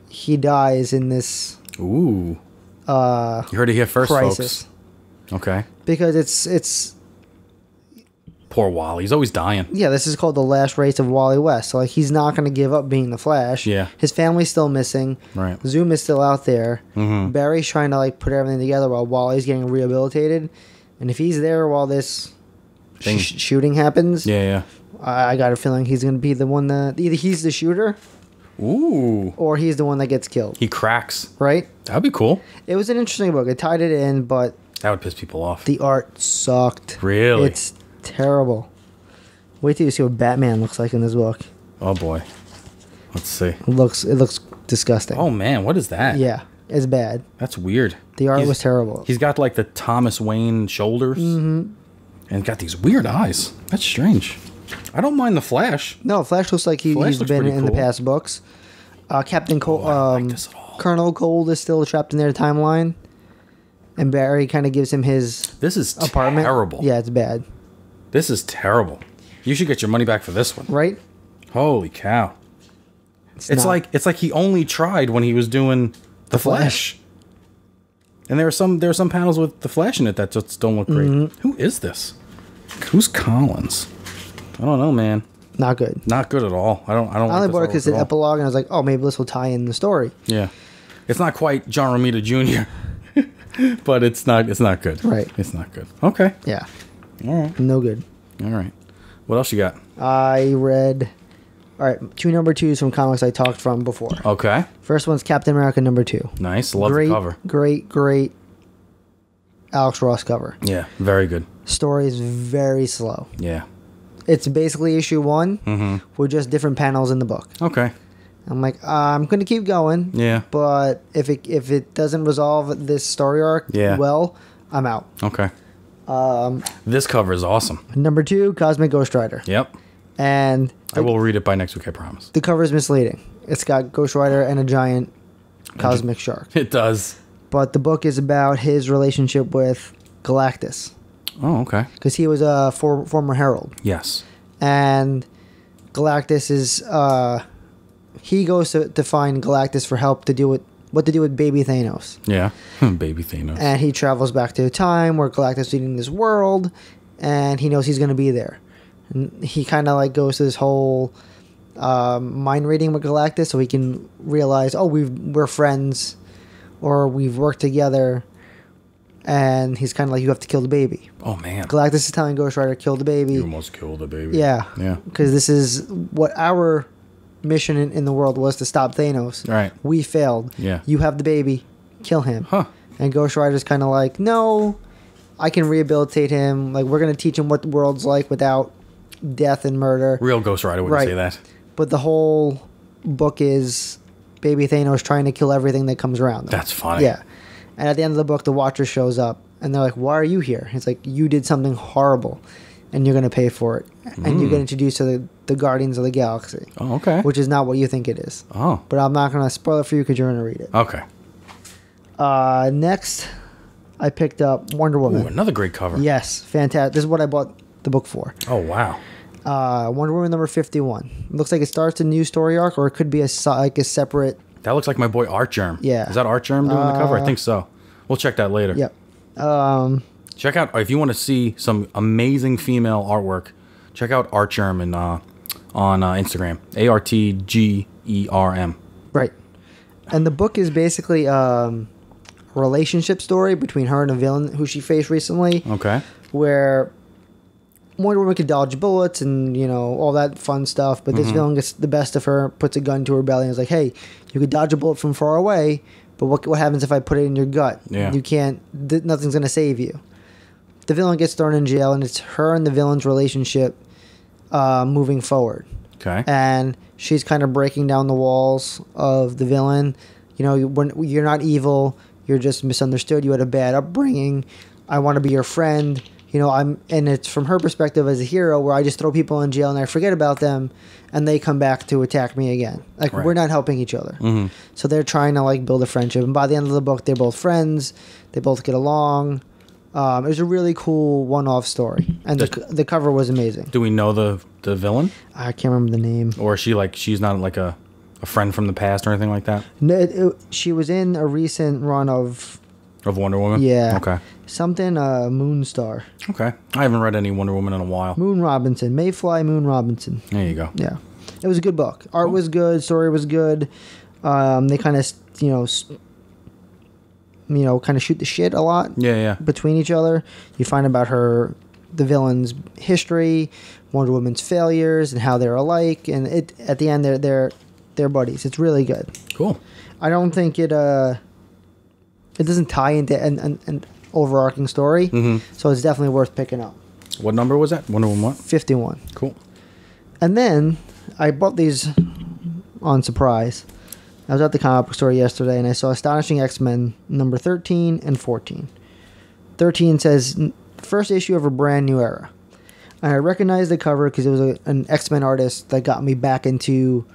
B: he dies in this
A: you heard it here first,
B: crisis.
A: Folks. Okay.
B: Because it's
A: poor Wally. He's always dying.
B: Yeah, this is called The Last Race of Wally West. So, like, he's not going to give up being the Flash.
A: Yeah.
B: His family's still missing.
A: Right.
B: Zoom is still out there.
A: Mm-hmm.
B: Barry's trying to, like, put everything together while Wally's getting rehabilitated. And if he's there while this shooting happens...
A: Yeah.
B: I got a feeling he's going to be the one that... Either he's the shooter...
A: Ooh.
B: Or he's the one that gets killed.
A: He cracks.
B: Right?
A: That'd be cool.
B: It was an interesting book. It tied it in, but...
A: That would piss people off.
B: The art sucked.
A: Really?
B: It's terrible. Wait till you see what Batman looks like in this book.
A: Oh boy. Let's see.
B: It looks disgusting.
A: Oh man, what is that?
B: Yeah, it's bad.
A: That's weird.
B: The art was terrible.
A: He's got like the Thomas Wayne shoulders. Mm-hmm. And got these weird eyes. That's strange. I don't mind the Flash.
B: No, Flash looks like he's been in the past books. Captain Cold,
A: I don't like this at all.
B: Colonel Cold is still trapped in their timeline. And Barry kind of gives him his apartment.
A: Terrible.
B: Yeah, it's bad.
A: This is terrible. You should get your money back for this one.
B: Right?
A: Holy cow! It's like he only tried when he was doing the Flash. And there are some panels with the Flash in it that just don't look great. Who is this? Who's Collins? I don't know, man.
B: Not good.
A: Not good at all. I
B: only bought it because it's an epilogue, and I was like, oh, maybe this will tie in the story.
A: Yeah, it's not quite John Romita Jr., but it's not good.
B: Right.
A: It's not good. Okay.
B: Yeah.
A: All right.
B: No good.
A: All right. What else you got?
B: I read. All right, 2 number 2s from comics I talked from before.
A: Okay.
B: First one's Captain America number 2.
A: Nice. Love the cover.
B: Great Alex Ross cover.
A: Yeah, very good.
B: Story is very slow.
A: Yeah.
B: It's basically issue 1 with just different panels in the book.
A: Okay.
B: I'm like, I'm going to keep going.
A: Yeah.
B: But if it doesn't resolve this story arc well, I'm out.
A: Okay. This cover is awesome.
B: Number 2, Cosmic Ghost Rider.
A: Yep.
B: And
A: I will read it by next week, I promise.
B: The cover is misleading. It's got Ghost Rider and a giant cosmic shark.
A: It does.
B: But the book is about his relationship with Galactus.
A: Oh, okay.
B: Because he was a former herald.
A: Yes.
B: And Galactus is... he goes to find Galactus for help to do what to do with baby Thanos.
A: Yeah. Baby Thanos.
B: And he travels back to a time where Galactus is eating this world, and he knows he's going to be there. And he kind of like goes to this whole mind reading with Galactus, so he can realize, oh, we're friends, or we've worked together. And he's kind of like, you have to kill the baby.
A: Oh man!
B: Galactus is telling Ghost Rider, kill the baby.
A: You almost killed the baby.
B: Yeah.
A: Yeah.
B: Because this is what our mission in the world was, to stop Thanos.
A: Right.
B: We failed.
A: Yeah.
B: You have the baby. Kill him.
A: Huh.
B: And Ghost Rider's kind of like, no, I can rehabilitate him. Like, we're going to teach him what the world's like without death and murder.
A: Real Ghost Rider wouldn't say that.
B: But the whole book is baby Thanos trying to kill everything that comes around them.
A: That's funny.
B: Yeah. And at the end of the book, the Watcher shows up, and they're like, why are you here? It's like, you did something horrible, and you're going to pay for it. And you get introduced to the Guardians of the Galaxy.
A: Oh, okay.
B: Which is not what you think it is.
A: Oh.
B: But I'm not going to spoil it for you because you're going to read it.
A: Okay.
B: Next, I picked up Wonder Woman.
A: Ooh, another great cover.
B: Yes, fantastic. This is what I bought the book for.
A: Oh, wow.
B: Wonder Woman number 51. Looks like it starts a new story arc, or it could be a separate...
A: That looks like my boy Art Germ.
B: Yeah.
A: Is that Art Germ doing the cover? I think so. We'll check that later.
B: Yep.
A: Check out, if you want to see some amazing female artwork, check out Art Germ on Instagram. ARTGERM.
B: Right. And the book is basically a relationship story between her and a villain who she faced recently.
A: Okay.
B: Where Wonder Woman could dodge bullets and, all that fun stuff. But this villain gets the best of her, puts a gun to her belly, and is like, hey, you could dodge a bullet from far away, but what happens if I put it in your gut?
A: Yeah.
B: You can't, nothing's going to save you. The villain gets thrown in jail, and it's her and the villain's relationship moving forward.
A: Okay.
B: And she's kind of breaking down the walls of the villain. When you're not evil, you're just misunderstood. You had a bad upbringing. I want to be your friend. And it's from her perspective as a hero, where I just throw people in jail and I forget about them, and they come back to attack me again. Like,
A: right.
B: We're not helping each other. So they're trying to build a friendship. And by the end of the book, they're both friends. They both get along. It was a really cool one-off story, and the cover was amazing.
A: Do we know the villain?
B: I can't remember the name.
A: Or is she's not like a friend from the past or anything like that?
B: No, she was in a recent run of
A: Wonder Woman?
B: Yeah.
A: Okay.
B: Something Moonstar.
A: Okay. I haven't read any Wonder Woman in a while.
B: Moon Robinson. Mayfly Moon Robinson.
A: There you go.
B: Yeah. It was a good book. Art was good. Story was good. They kind of, kind of shoot the shit a lot.
A: Yeah.
B: Between each other. You find about the villain's history, Wonder Woman's failures, and how they're alike. And at the end, they're buddies. It's really good.
A: Cool.
B: I don't think it doesn't tie into an overarching story, so it's definitely worth picking up.
A: What number was that? Wonder Woman what?
B: 51.
A: Cool.
B: And then I bought these on surprise. I was at the comic book store yesterday, and I saw Astonishing X-Men number 13 and 14. 13 says, first issue of a brand new era. And I recognized the cover because it was an X-Men artist that got me back into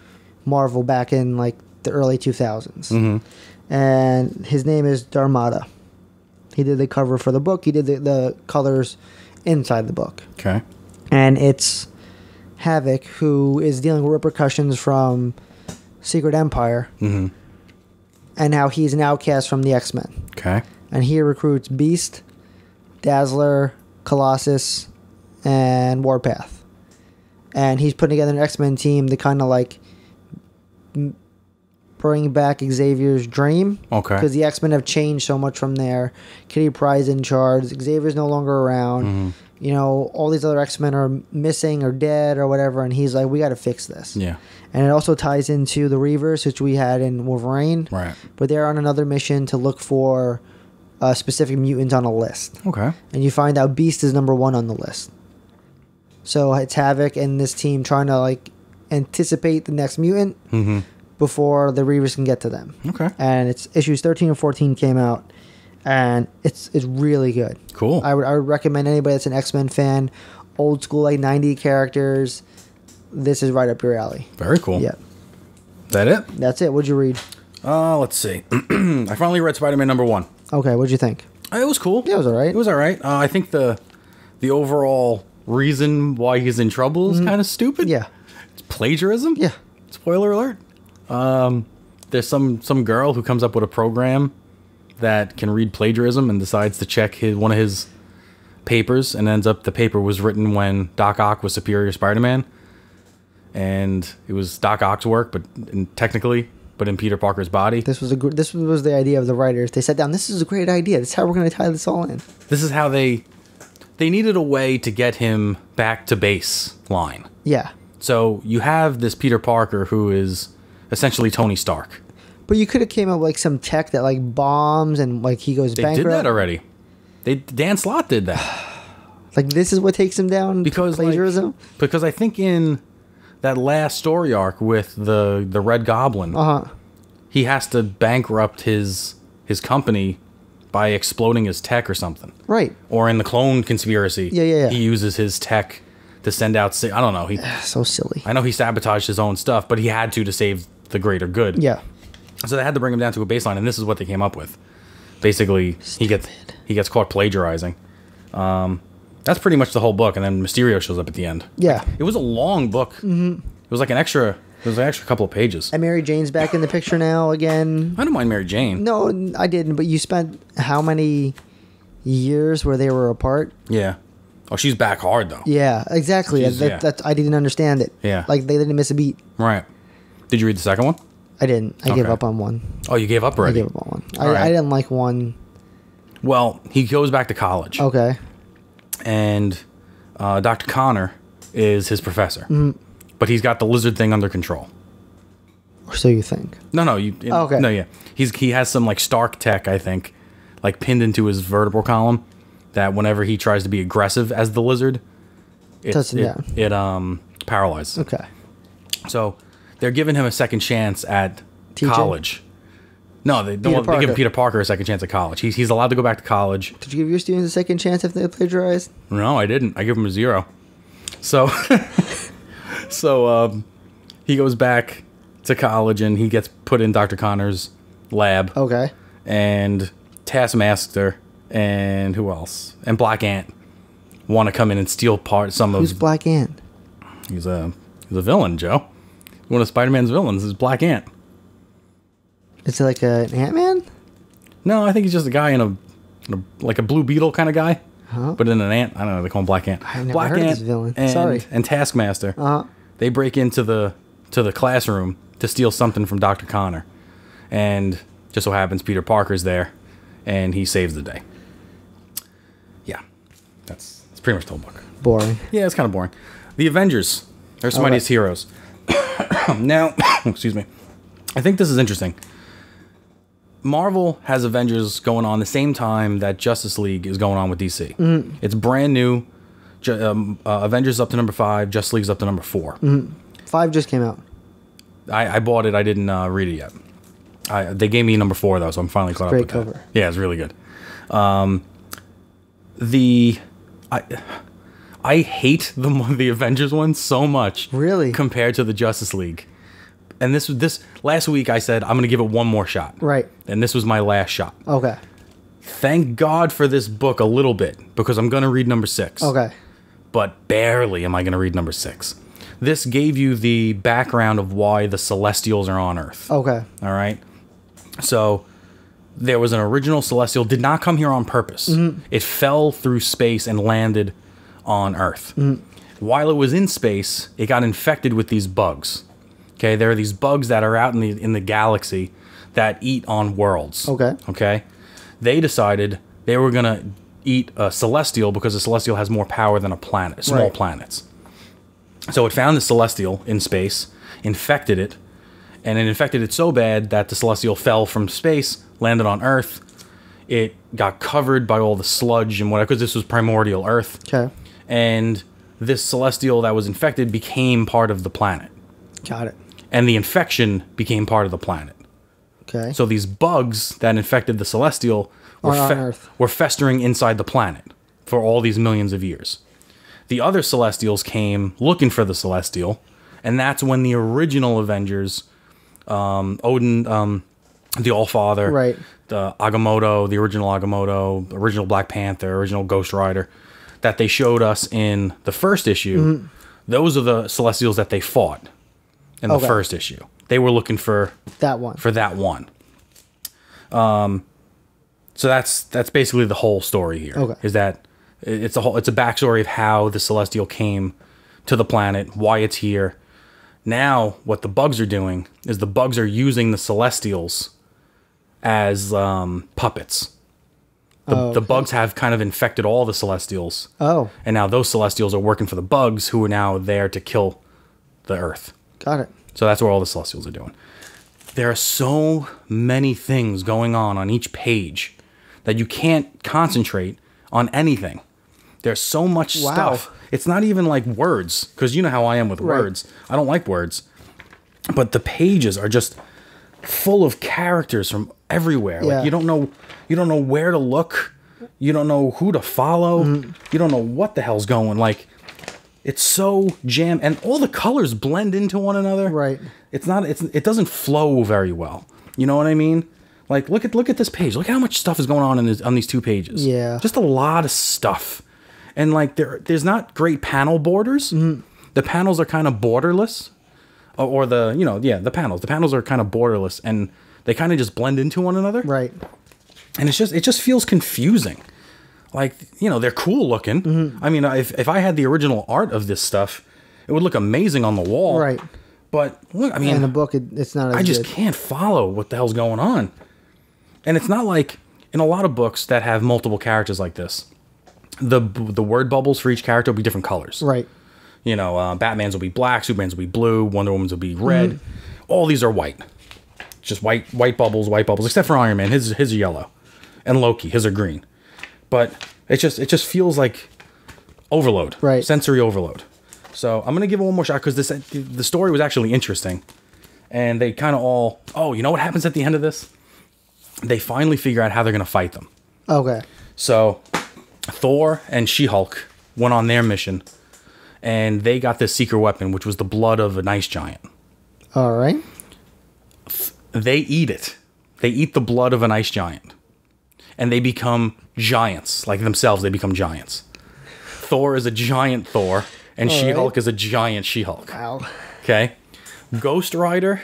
B: Marvel back in the early 2000s. And his name is Darmada. He did the cover for the book. He did the colors inside the book.
A: Okay.
B: And Havoc, who is dealing with repercussions from Secret Empire, and how he's an outcast from the X-Men.
A: Okay.
B: And he recruits Beast, Dazzler, Colossus, and Warpath. And he's putting together an X-Men team to kind of like bring back Xavier's dream.
A: Okay.
B: Because the X-Men have changed so much from there. Kitty Pryde's in charge. Xavier's no longer around. You know, all these other X-Men are missing or dead or whatever. And he's like, we got to fix this.
A: Yeah.
B: And it also ties into the Reavers, which we had in Wolverine.
A: Right.
B: But they're on another mission to look for a specific mutant on a list.
A: Okay.
B: And you find out Beast is number 1 on the list. So it's Havoc and this team trying to like anticipate the next mutant before the Reavers can get to them.
A: Okay.
B: And it's issues 13 and 14 came out, and it's really good.
A: Cool.
B: I would recommend anybody that's an X-Men fan, old school like 90 characters. This is right up your alley.
A: Very cool.
B: Yeah.
A: Is that it?
B: That's it. What'd you read?
A: Let's see. I finally read Spider-Man #1.
B: Okay. What'd you think?
A: It was cool.
B: Yeah, it was all right.
A: It was all right. I think the overall reason why he's in trouble is kind of stupid.
B: Yeah.
A: It's plagiarism.
B: Yeah.
A: Spoiler alert. There's some girl who comes up with a program that can read plagiarism and decides to check one of his papers, and ends up the paper was written when Doc Ock was Superior Spider-Man, and it was Doc Ock's work, but in Peter Parker's body.
B: This was the idea of the writers. They sat down. This is a great idea. This is how we're going to tie this all in.
A: This is how they needed a way to get him back to baseline.
B: Yeah.
A: So you have this Peter Parker who is essentially Tony Stark.
B: But you could have came up with like some tech that like bombs and like he goes
A: They
B: bankrupt.
A: did that already. Dan Slott did that.
B: Like this is what takes him down
A: Because
B: plagiarism?
A: Because I think in that last story arc with the Red Goblin, he has to bankrupt his company by exploding his tech or something.
B: Right.
A: Or in the clone conspiracy,
B: Yeah.
A: he uses his tech to send out... I don't know.
B: So silly.
A: I know he sabotaged his own stuff, but he had to save the greater good.
B: Yeah.
A: So they had to bring him down to a baseline, and this is what they came up with. Basically, he gets caught plagiarizing. That's pretty much the whole book, and then Mysterio shows up at the end.
B: Yeah.
A: It was a long book. It was like an extra couple of pages.
B: And Mary Jane's back in the picture now again.
A: I don't mind Mary Jane.
B: No, I didn't, but you spent how many years where they were apart?
A: Yeah. Oh, she's back hard, though.
B: Yeah, exactly. I didn't understand it.
A: Yeah.
B: Like they didn't miss a beat.
A: Right. Did you read the second one?
B: I didn't. I gave
A: Okay.
B: up on one.
A: Oh, you gave up already?
B: I gave up on one.
A: All right.
B: I didn't like one.
A: Well, he goes back to college.
B: Okay.
A: And Dr. Connor is his professor. But he's got the lizard thing under control.
B: So you think?
A: No.
B: Okay.
A: No, yeah. He has some like Stark tech, I think, like pinned into his vertebral column, that whenever he tries to be aggressive as the lizard, it paralyzes.
B: Okay.
A: So they're giving him a second chance at
B: TJ?
A: college. No, they give Peter Parker a second chance at college. He's allowed to go back to college.
B: Did you give your students a second chance if they plagiarized?
A: No, I didn't. I give him a 0. So, he goes back to college and he gets put in Dr. Connor's lab.
B: Okay.
A: And Taskmaster and who else? And Black Ant want to come in and steal some of.
B: Who's Black Ant?
A: He's a villain, Joe. One of Spider-Man's villains is Black Ant.
B: Is it like an Ant-Man?
A: No, I think he's just a guy in a Blue Beetle kind of guy. But in an ant. I don't know. They call him Black Ant.
B: I never
A: Black
B: heard
A: Ant
B: of this villain.
A: And,
B: Sorry.
A: And Taskmaster. They break into the classroom to steal something from Dr. Connor. And just so happens Peter Parker's there. And he saves the day. Yeah. That's pretty much the whole book.
B: Boring.
A: Yeah, it's kind of boring. The Avengers. They're some mightiest heroes. Now, excuse me. I think this is interesting. Marvel has Avengers going on the same time that Justice League is going on with DC. It's brand new. Avengers up to number 5. Justice League's up to number 4.
B: 5 just came out.
A: I bought it. I didn't read it yet. They gave me number 4 though, so I'm finally caught up with
B: Great cover.
A: that. Yeah, it's really good. I hate the Avengers one so much.
B: Really?
A: Compared to the Justice League. And this last week I said I'm going to give it one more shot.
B: Right.
A: And this was my last shot.
B: Okay.
A: Thank God for this book a little bit, because I'm going to read number 6.
B: Okay.
A: But barely am I going to read number 6. This gave you the background of why the Celestials are on Earth.
B: Okay.
A: All right. So there was an original Celestial, did not come here on purpose. It fell through space and landed on Earth. While it was in space, it got infected with these bugs. Okay, there are these bugs that are out in the galaxy that eat on worlds.
B: Okay.
A: Okay. They decided they were gonna eat a Celestial because a Celestial has more power than a planet, small planets. So it found the Celestial in space, infected it, and it infected it so bad that the Celestial fell from space, landed on Earth. It got covered by all the sludge and whatever, because this was primordial Earth.
B: Okay.
A: And this Celestial that was infected became part of the planet.
B: Got it.
A: And the infection became part of the planet.
B: Okay.
A: So these bugs that infected the Celestial were festering inside the planet for all these millions of years. The other Celestials came looking for the Celestial, and that's when the original Avengers, Odin, the All-Father,
B: right,
A: the Agamotto, the original Agamotto, original Black Panther, original Ghost Rider, that they showed us in the first issue, those are the Celestials that they fought in the first issue. They were looking for
B: that one.
A: So that's basically the whole story here.
B: Okay.
A: Is that it's a backstory of how the Celestial came to the planet, why it's here. Now, what the bugs are doing is the bugs are using the Celestials as puppets. The bugs have kind of infected all the Celestials.
B: Oh.
A: And now those Celestials are working for the bugs, who are now there to kill the Earth.
B: Got it.
A: So that's what all the Celestials are doing. There are so many things going on each page that you can't concentrate on anything. There's so much stuff. It's not even like words, because you know how I am with words. I don't like words. But the pages are just full of characters from everywhere.
B: Yeah.
A: Like you don't know where to look. You don't know who to follow. You don't know what the hell's going. Like, it's so jammed, and all the colors blend into one another.
B: Right.
A: It doesn't flow very well. You know what I mean? Like, look at this page. Look at how much stuff is going on on these two pages.
B: Yeah.
A: Just a lot of stuff. And like there's not great panel borders. The panels are kind of borderless. Or the panels. The panels are kind of borderless, and they kind of just blend into one another.
B: Right.
A: And it just feels confusing. Like, they're cool looking. I mean, if I had the original art of this stuff, it would look amazing on the wall.
B: Right.
A: But look, I mean,
B: in the book, it's not as
A: I just
B: good.
A: can't follow what the hell's going on. And it's not like in a lot of books that have multiple characters like this, the word bubbles for each character will be different colors.
B: Right.
A: Batman's will be black, Superman's will be blue, Wonder Woman's will be red. All these are white. Just white bubbles, except for Iron Man. His are yellow. And Loki, his are green. But it just feels like overload.
B: Right.
A: Sensory overload. So I'm going to give it one more shot, because the story was actually interesting. And they kind of all... Oh, you know what happens at the end of this? They finally figure out how they're going to fight them.
B: Okay.
A: So Thor and She-Hulk went on their mission, and they got this secret weapon, which was the blood of an ice giant.
B: All right.
A: They eat it. They eat the blood of an ice giant. And they become giants. Like themselves, they become giants. Thor is a giant Thor, and She-Hulk is a giant She-Hulk.
B: Wow.
A: Okay? Ghost Rider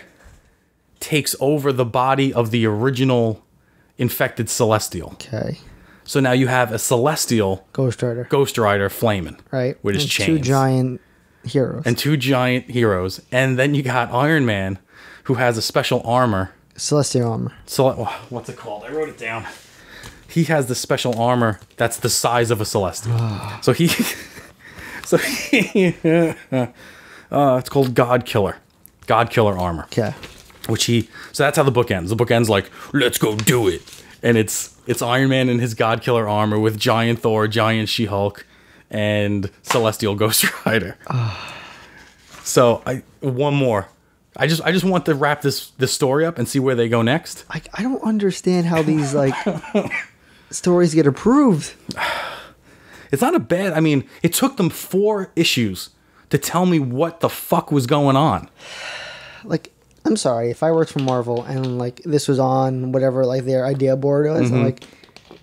A: takes over the body of the original infected Celestial.
B: Okay.
A: So now you have a Celestial
B: Ghost
A: Rider flaming.
B: Right.
A: With his chains.
B: Two giant heroes. And then you got Iron Man, who has a special armor. Celestial armor.
A: What's it called? I wrote it down. He has this special armor that's the size of a Celestial. It's called God Killer armor.
B: Okay.
A: So that's how the book ends. The book ends like, let's go do it. And it's Iron Man in his God Killer armor with giant Thor, giant She-Hulk, and Celestial Ghost Rider. So one more. I just want to wrap this story up and see where they go next.
B: I don't understand how these stories get approved.
A: It's not a bad... I mean, it took them 4 issues to tell me what the fuck was going on.
B: I'm sorry, if I worked for Marvel and this was on whatever their idea board was, I'm like,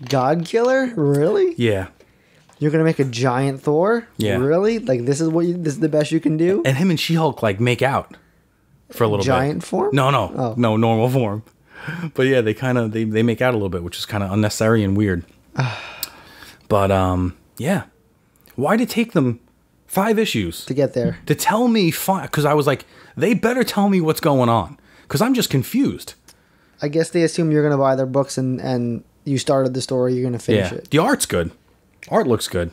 B: God Killer? Really?
A: Yeah.
B: You're gonna make a giant Thor?
A: Yeah.
B: Really? Like this is the best you can do?
A: And him and She-Hulk like make out for a little
B: Giant
A: bit.
B: form?
A: No,
B: Oh.
A: no, normal form. But yeah, they make out a little bit, which is kind of unnecessary and weird. But yeah, why'd it take them 5 issues
B: To get there.
A: to tell me? Because I was like, they better tell me what's going on, because I'm just confused.
B: I guess they assume you're gonna buy their books and you started the story, you're gonna finish
A: Yeah,
B: it.
A: the art's good. Art looks good,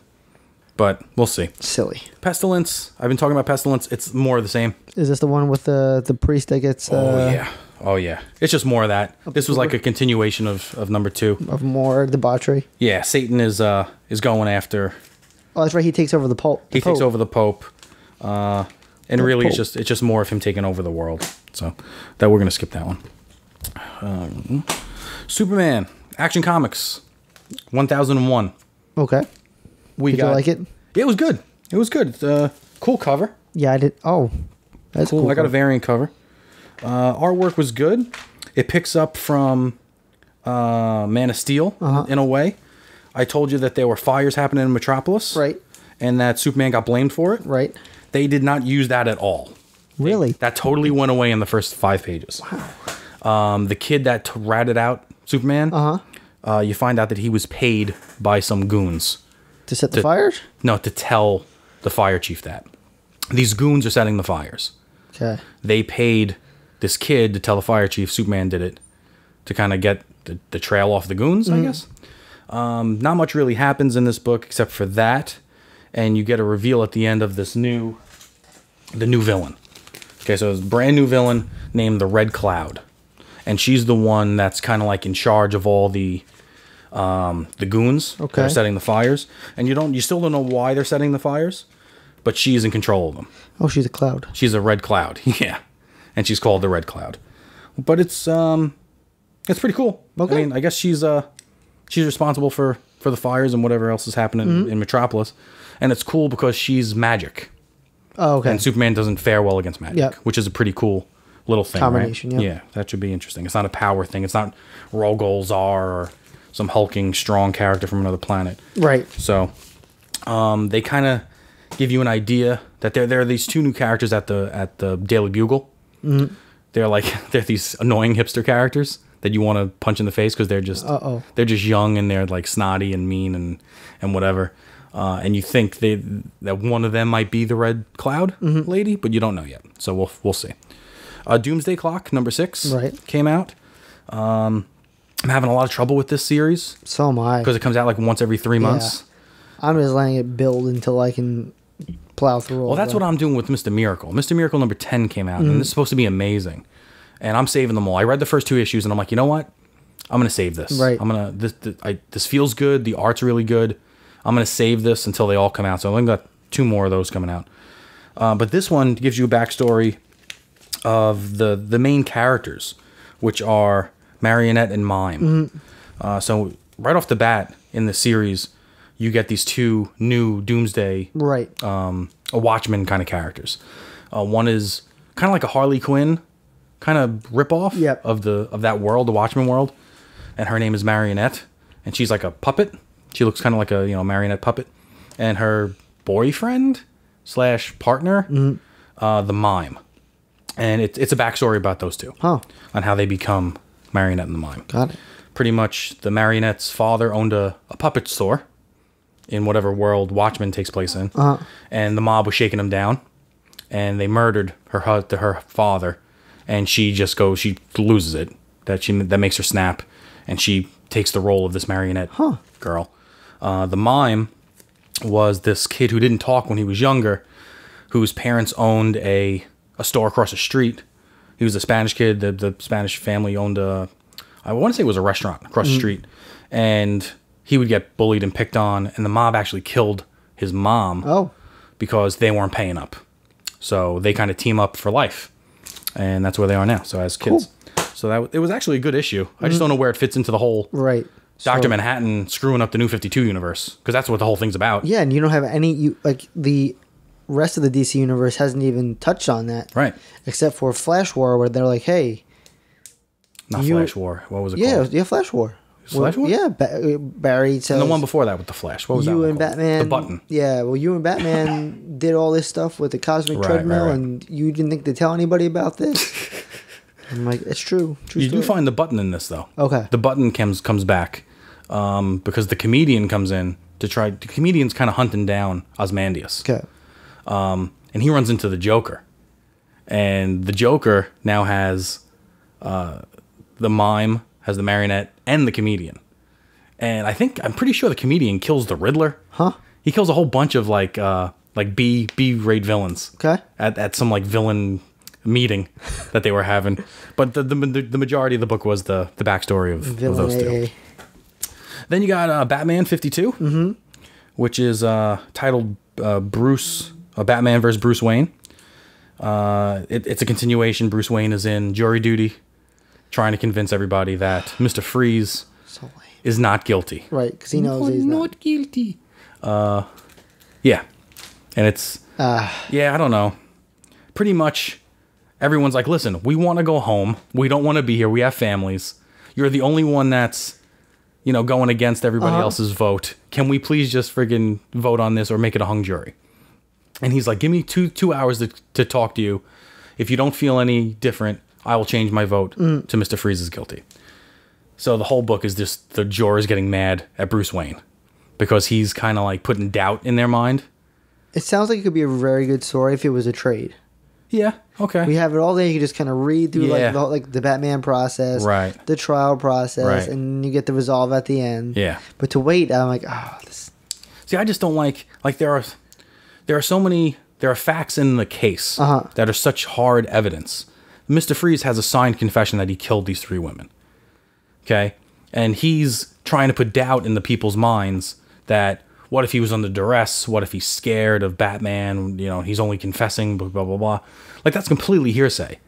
A: but we'll see.
B: Silly.
A: Pestilence. I've been talking about Pestilence. It's more of the same.
B: Is this the one with the priest that gets
A: Oh yeah. It's just more of that. This was like a continuation of number 2.
B: of more debauchery?
A: Yeah, Satan is going after.
B: Oh, that's right. He takes over the Pope.
A: He takes over the Pope, and really
B: Pope.
A: it's just more of him taking over the world. So that we're gonna skip that one. Superman Action Comics 1001.
B: Okay. Did you like it?
A: Yeah, it was good. It was good. Cool cover.
B: Yeah, I did. Oh, that's
A: Cool.
B: cool.
A: I got a variant cover. Artwork was good. It picks up from Man of Steel in a way. I told you that there were fires happening in Metropolis.
B: Right.
A: And that Superman got blamed for it.
B: Right.
A: They did not use that at all.
B: Really?
A: That totally went away in the first 5 pages. Wow. The kid that ratted out Superman, you find out that he was paid by some goons.
B: To set the fires?
A: No, to tell the fire chief that. These goons are setting the fires.
B: Okay.
A: They paid this kid to tell the fire chief Superman did it to kind of get the trail off the goons, I guess. Not much really happens in this book except for that. And you get a reveal at the end of the new villain. Okay, so it's a brand new villain named the Red Cloud. And she's the one that's kind of like in charge of all the goons that are setting the fires. And you still don't know why they're setting the fires, but she's in control of them.
B: Oh, she's a cloud.
A: She's a red cloud. Yeah. And she's called the Red Cloud. But it's pretty cool.
B: Okay.
A: I mean, I guess she's responsible for the fires and whatever else is happening in Metropolis. And it's cool because she's magic.
B: Oh, okay.
A: And Superman doesn't fare well against magic, which is a pretty cool little thing,
B: combination,
A: right?
B: yep.
A: Yeah, that should be interesting. It's not a power thing. It's not Rogol Zar or some hulking, strong character from another planet.
B: Right.
A: So they kind of give you an idea that there are these 2 new characters at the Daily Bugle. Mm-hmm. They're these annoying hipster characters that you want to punch in the face because they're just young and they're like snotty and mean and whatever. And you think that one of them might be the Red Cloud lady, but you don't know yet. So we'll see. Doomsday Clock number 6 came out. I'm having a lot of trouble with this series.
B: So am I.
A: Because it comes out like once every 3 months.
B: I'm just letting it build until I can plow through all
A: Well, that's what I'm doing with Mr. Miracle. Mr. Miracle number 10 came out, and this is supposed to be amazing. And I'm saving them all. I read the first 2 issues, and I'm like, you know what? I'm going to save this.
B: Right.
A: This feels good. The art's really good. I'm going to save this until they all come out. So I've only got 2 more of those coming out. But this one gives you a backstory of the main characters, which are Marionette and Mime. So right off the bat in the series, you get these 2 new Doomsday, a Watchmen kind of characters. One is kind of like a Harley Quinn kind of ripoff of that world, the Watchmen world, and her name is Marionette, and she's like a puppet. She looks kind of like a marionette puppet, and her boyfriend / partner, the Mime, and it's a backstory about those 2 on how they become Marionette and the Mime.
B: Got it.
A: Pretty much, the Marionette's father owned a puppet store in whatever world Watchmen takes place in, and the mob was shaking him down, and they murdered her father, and she loses it. That makes her snap, and she takes the role of this marionette girl. The Mime was this kid who didn't talk when he was younger, whose parents owned a store across the street. He was a Spanish kid. The Spanish family owned I want to say it was a restaurant across the street, and he would get bullied and picked on, and the mob actually killed his mom because they weren't paying up. So they kind of team up for life, and that's where they are now. So as kids, so it was actually a good issue. I just don't know where it fits into the whole Dr. Manhattan screwing up the New 52 universe, because that's what the whole thing's about. Yeah,
B: and you don't have the rest of the DC universe hasn't even touched on that,
A: right?
B: Except for Flash War, where they're like, hey.
A: Flash War. What was it called?
B: Yeah, Flash War.
A: Flash one?
B: Yeah, Barry says.
A: And the one before that with the Flash. What was that
B: You
A: one
B: and
A: called?
B: Batman.
A: The Button.
B: Yeah, well, you and Batman did all this stuff with the cosmic
A: Right,
B: treadmill,
A: right.
B: and you didn't think to tell anybody about this. I'm like, it's true. True
A: You
B: story.
A: do find the Button in this, though.
B: Okay.
A: The Button comes back because the comedian comes in to try. The comedian's kind of hunting down Ozymandias.
B: Okay.
A: And he runs into the Joker. And the Joker now has the mime, has the marionette, and the comedian. And I'm pretty sure the comedian kills the Riddler.
B: Huh?
A: He kills a whole bunch of like B-grade villains.
B: Okay.
A: At some like villain meeting that they were having. But the majority of the book was the backstory of those two. Then you got Batman 52, which is titled Batman vs. Bruce Wayne. It's a continuation. Bruce Wayne is in jury duty, trying to convince everybody that Mr. Freeze is not guilty.
B: Right, because he knows he's not
A: guilty. Yeah. And it's... yeah, I don't know. Pretty much, everyone's like, listen, we want to go home. We don't want to be here. We have families. You're the only one that's, going against everybody else's vote. Can we please just friggin' vote on this or make it a hung jury? And he's like, give me two hours to talk to you. If you don't feel any different, I will change my vote to Mr. Freeze is guilty. So the whole book is just the jurors getting mad at Bruce Wayne because he's kind of like putting doubt in their mind.
B: It sounds like it could be a very good story if it was a trade.
A: Yeah, okay.
B: We have it all there. You can just kind of read through
A: Yeah.
B: like the Batman process,
A: Right.
B: the trial process,
A: Right.
B: and you get the resolve at the end.
A: Yeah.
B: But to wait, I'm like, this.
A: See, I just don't like there are facts in the case that are such hard evidence. Mr. Freeze has a signed confession that he killed these 3 women. Okay? And he's trying to put doubt in the people's minds that what if he was under duress? What if he's scared of Batman? He's only confessing, blah, blah, blah, blah. Like, that's completely hearsay.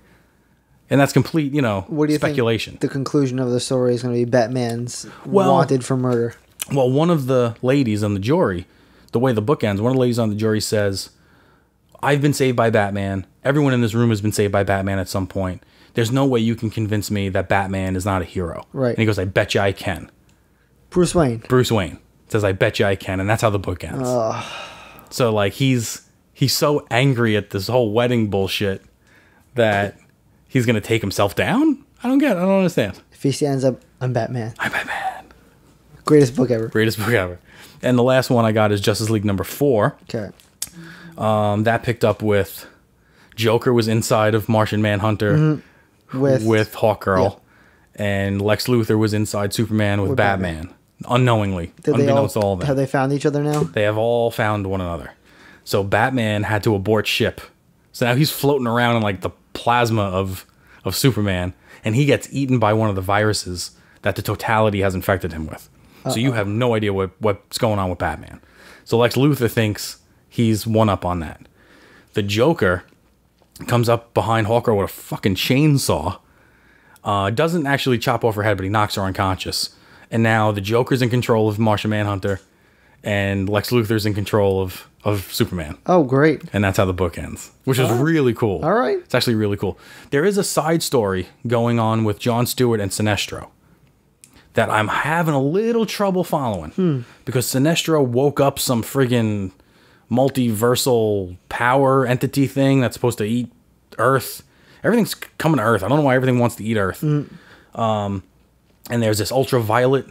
A: And that's complete,
B: What do you
A: speculation.
B: think the conclusion of the story is going to be? Batman's wanted for murder.
A: Well, one of the ladies on the jury, the way the book ends, one of the ladies on the jury says, I've been saved by Batman. Everyone in this room has been saved by Batman at some point. There's no way you can convince me that Batman is not a hero.
B: Right.
A: And he goes, I bet you I can.
B: Bruce Wayne.
A: Bruce Wayne says, I bet you I can. And that's how the book ends. So, like, he's so angry at this whole wedding bullshit that he's going to take himself down? I don't understand.
B: If he stands up, I'm Batman.
A: I'm Batman.
B: Greatest book ever.
A: Greatest book ever. And the last one I got is Justice League number 4.
B: Okay.
A: That picked up with Joker was inside of Martian Manhunter with Hawkgirl, and Lex Luthor was inside Superman with Batman. Unknowingly, unbeknownst to all of them.
B: Have they found each other now?
A: They have all found one another. So Batman had to abort ship. So now he's floating around in like the plasma of Superman, and he gets eaten by one of the viruses that the totality has infected him with. So you have no idea what's going on with Batman. So Lex Luthor thinks he's one up on that. The Joker comes up behind Hawkgirl with a fucking chainsaw. Doesn't actually chop off her head, but he knocks her unconscious. And now the Joker's in control of Martian Manhunter, and Lex Luthor's in control of Superman.
B: Oh, great.
A: And that's how the book ends, which is really cool.
B: All right.
A: It's actually really cool. There is a side story going on with Jon Stewart and Sinestro that I'm having a little trouble following. Because Sinestro woke up some friggin' multiversal power entity thing that's supposed to eat Earth. Everything's coming to Earth. I don't know why everything wants to eat Earth. And there's this ultraviolet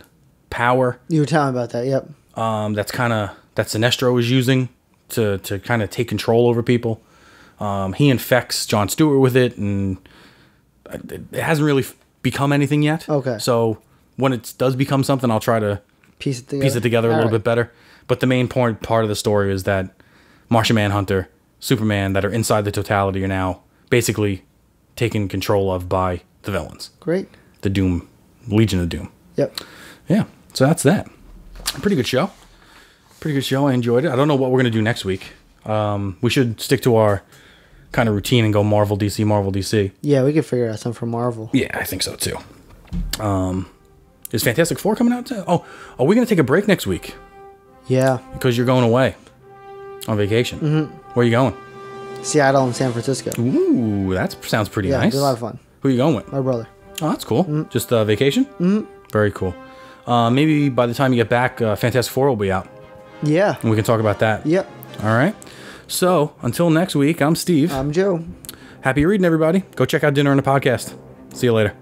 A: power.
B: You were telling me about that, yep.
A: That Sinestro is using to kind of take control over people. He infects Jon Stewart with it, and it hasn't really become anything yet.
B: Okay.
A: So when it does become something, I'll try to
B: Piece it
A: together a little bit better. But the main part of the story is that Martian Manhunter, Superman, that are inside the totality are now basically taken control of by the villains.
B: Great.
A: The Doom, Legion of Doom.
B: Yep.
A: Yeah, so that's that. Pretty good show. I enjoyed it. I don't know what we're going to do next week. We should stick to our kind of routine and go Marvel, DC.
B: Yeah, we could figure out something for Marvel.
A: Yeah, I think so too. Is Fantastic Four coming out too? Oh, are we going to take a break next week?
B: Yeah.
A: Because you're going away on vacation. Where are you going?
B: Seattle and San Francisco.
A: Ooh, that sounds pretty
B: Yeah,
A: nice.
B: it'll be a lot of fun.
A: Who are you going with?
B: My brother.
A: Oh, that's cool. Just vacation? Very cool. Maybe by the time you get back, Fantastic Four will be out,
B: Yeah.
A: and we can talk about that.
B: Yep.
A: All right. So until next week, I'm Steve.
B: I'm Joe.
A: Happy reading, everybody. Go check out Dinner and a Podcast. See you later.